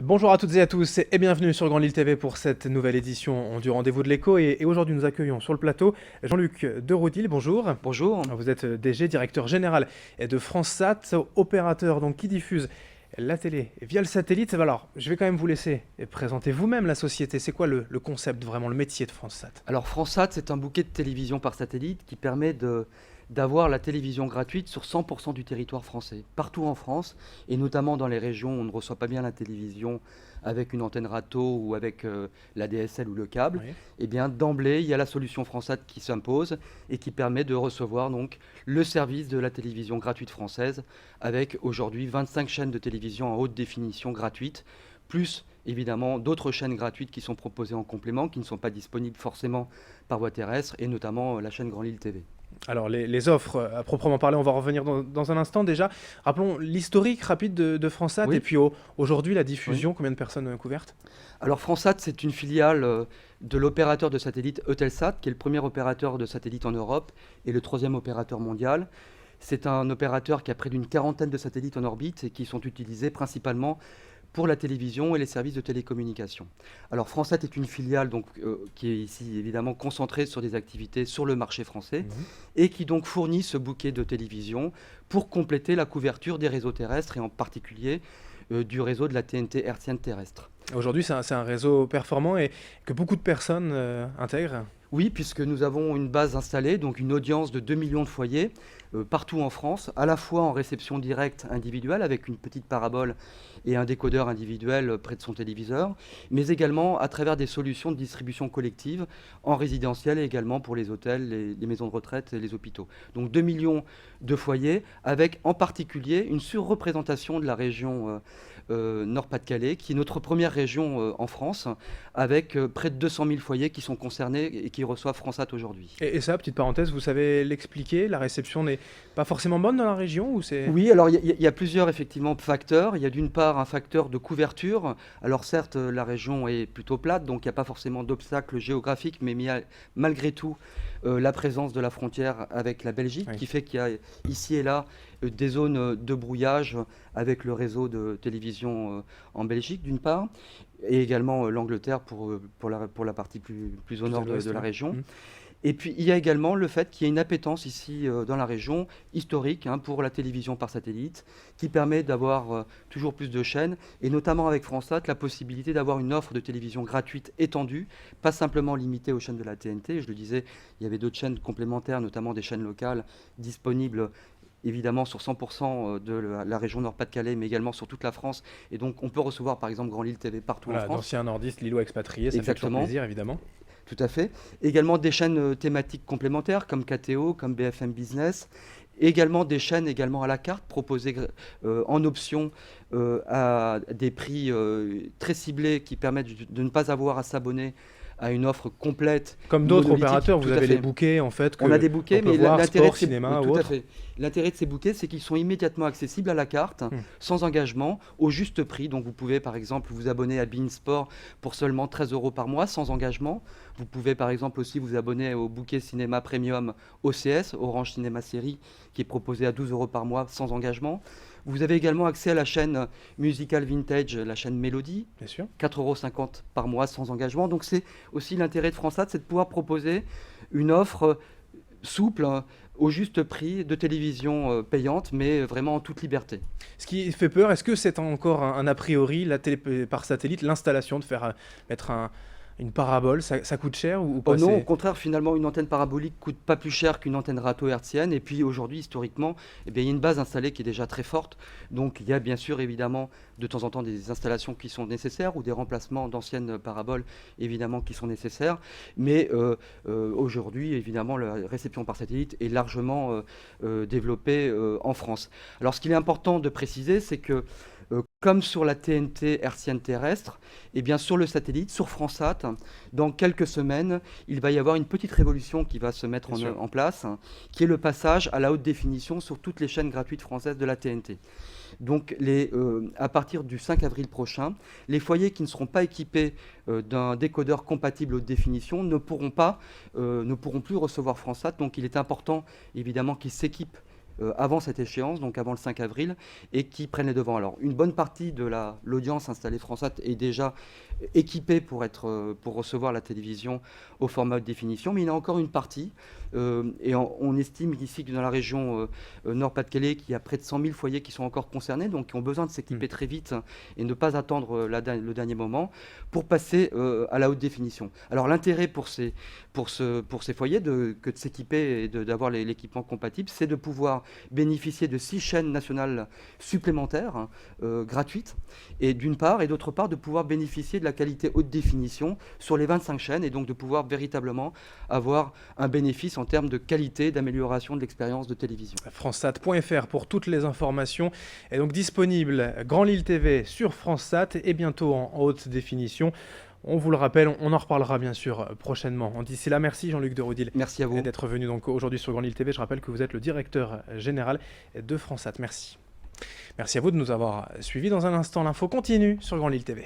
Bonjour à toutes et à tous et bienvenue sur Grand Lille TV pour cette nouvelle édition du Rendez-vous de l'écho. Et aujourd'hui, nous accueillons sur le plateau Jean-Luc Deroudil. Bonjour. Bonjour. Vous êtes DG, directeur général de FranceSat, opérateur donc qui diffuse la télé via le satellite. Alors, je vais quand même vous laisser présenter vous-même la société. C'est quoi le concept, vraiment le métier de FranceSat? Alors FranceSat, c'est un bouquet de télévision par satellite qui permet d'avoir la télévision gratuite sur 100% du territoire français, partout en France, et notamment dans les régions où on ne reçoit pas bien la télévision avec une antenne râteau ou avec la DSL ou le câble. Oui. Et bien d'emblée, il y a la solution FranceSat qui s'impose et qui permet de recevoir donc le service de la télévision gratuite française avec aujourd'hui 25 chaînes de télévision en haute définition gratuites, plus évidemment d'autres chaînes gratuites qui sont proposées en complément, qui ne sont pas disponibles forcément par voie terrestre, et notamment la chaîne Grand Lille TV. Alors, les offres, à proprement parler, on va revenir dans un instant déjà. Rappelons l'historique rapide de FranceSat et Oui, puis aujourd'hui la oui. diffusion, combien de personnes couvertes? Alors FranceSat, c'est une filiale de l'opérateur de satellite Eutelsat, qui est le premier opérateur de satellite en Europe et le troisième opérateur mondial. C'est un opérateur qui a près d'une quarantaine de satellites en orbite et qui sont utilisés principalement pour la télévision et les services de télécommunication. Alors FranceSat est une filiale donc, qui est ici évidemment concentrée sur des activités sur le marché français Mhm. et qui donc fournit ce bouquet de télévision pour compléter la couverture des réseaux terrestres et en particulier du réseau de la TNT hertzienne terrestre. Aujourd'hui, c'est un réseau performant et que beaucoup de personnes intègrent. Oui, puisque nous avons une base installée, donc une audience de 2 millions de foyers partout en France, à la fois en réception directe individuelle avec une petite parabole et un décodeur individuel près de son téléviseur, mais également à travers des solutions de distribution collective en résidentiel et également pour les hôtels, les maisons de retraite et les hôpitaux. Donc 2 millions de foyers avec en particulier une surreprésentation de la région Nord-Pas-de-Calais, qui est notre première région en France, avec près de 200 000 foyers qui sont concernés et qui reçoivent FranceSat aujourd'hui. Et ça, petite parenthèse, vous savez l'expliquer, la réception n'est pas forcément bonne dans la région ou c'est... Oui, alors il y a plusieurs effectivement facteurs. Il y a d'une part un facteur de couverture. Alors certes, la région est plutôt plate, donc il n'y a pas forcément d'obstacle géographique, mais il y a malgré tout la présence de la frontière avec la Belgique, Oui. qui fait qu'il y a ici et là des zones de brouillage avec le réseau de télévision en Belgique, d'une part, et également l'Angleterre pour la partie plus au Plus à nord l'ouest, de la ouais. région. Mm. Et puis il y a également le fait qu'il y ait une appétence ici dans la région historique pour la télévision par satellite qui permet d'avoir toujours plus de chaînes et notamment avec FranceSat la possibilité d'avoir une offre de télévision gratuite étendue, pas simplement limitée aux chaînes de la TNT. Je le disais, il y avait d'autres chaînes complémentaires, notamment des chaînes locales disponibles évidemment sur 100% de la région Nord-Pas-de-Calais, mais également sur toute la France. Et donc on peut recevoir par exemple Grand Lille TV partout en Voilà, France. d'anciens nordistes, lillois expatriés, ça fait toujours Exactement. plaisir évidemment. Tout à fait. Également des chaînes thématiques complémentaires comme KTO, comme BFM Business. Également des chaînes également à la carte proposées en option à des prix très ciblés qui permettent de ne pas avoir à s'abonner à une offre complète, Comme d'autres monolithique. opérateurs, vous Tout à avez les fait. bouquets en fait On a que des l'on bouquets, peut mais voir, l'intérêt de sport, ces cinéma ou tout à autre. fait. L'intérêt de ces bouquets, c'est qu'ils sont immédiatement accessibles à la carte, Hmm. sans engagement, au juste prix. Donc vous pouvez par exemple vous abonner à Bein Sport pour seulement 13 euros par mois, sans engagement. Vous pouvez par exemple aussi vous abonner au bouquet cinéma premium OCS, Orange Cinéma Série, qui est proposé à 12 euros par mois, sans engagement. Vous avez également accès à la chaîne Musical Vintage, la chaîne Mélodie, Bien sûr. 4,50 € par mois sans engagement. Donc c'est aussi l'intérêt de FranceSat, c'est de pouvoir proposer une offre souple, au juste prix de télévision payante, mais vraiment en toute liberté. Ce qui fait peur, est-ce que c'est encore un a priori, la télé par satellite, l'installation de faire mettre une parabole, ça coûte cher ou Oh pas? non, au contraire, finalement, une antenne parabolique coûte pas plus cher qu'une antenne râteau hertzienne. Et puis aujourd'hui, historiquement, eh bien, il y a une base installée qui est déjà très forte. Donc il y a bien sûr, évidemment, de temps en temps des installations qui sont nécessaires ou des remplacements d'anciennes paraboles, évidemment, qui sont nécessaires. Mais aujourd'hui, évidemment, la réception par satellite est largement développée en France. Alors ce qu'il est important de préciser, c'est que comme sur la TNT hertzienne terrestre, et bien sur le satellite, sur FranceSat, dans quelques semaines, il va y avoir une petite révolution qui va se mettre Bien sûr. en place, qui est le passage à la haute définition sur toutes les chaînes gratuites françaises de la TNT. Donc à partir du 5 avril prochain, les foyers qui ne seront pas équipés d'un décodeur compatible haute définition ne pourront plus recevoir FranceSat. Donc il est important évidemment qu'ils s'équipent avant cette échéance, donc avant le 5 avril, et qui prennent les devants. Alors, une bonne partie de l'audience installée Fransat est déjà équipée pour recevoir la télévision au format haute définition, mais il y en a encore une partie, et on estime ici que dans la région Nord-Pas-de-Calais, qu'il y a près de 100 000 foyers qui sont encore concernés, donc qui ont besoin de s'équiper très vite et ne pas attendre le dernier moment pour passer à la haute définition. Alors l'intérêt pour ces foyers que de s'équiper et d'avoir l'équipement compatible, c'est de pouvoir bénéficier de 6 chaînes nationales supplémentaires, gratuites, et d'une part, et d'autre part, de pouvoir bénéficier de la qualité haute définition sur les 25 chaînes, et donc de pouvoir véritablement avoir un bénéfice en termes de qualité, d'amélioration de l'expérience de télévision. Fransat.fr pour toutes les informations est donc disponible. Grand Lille TV sur Fransat et bientôt en haute définition. On vous le rappelle, on en reparlera bien sûr prochainement. D'ici là, merci Jean-Luc Deroudil. Merci à vous d'être venu donc aujourd'hui sur Grand Lille TV. Je rappelle que vous êtes le directeur général de Fransat. Merci. Merci à vous de nous avoir suivis. Dans un instant, l'info continue sur Grand Lille TV.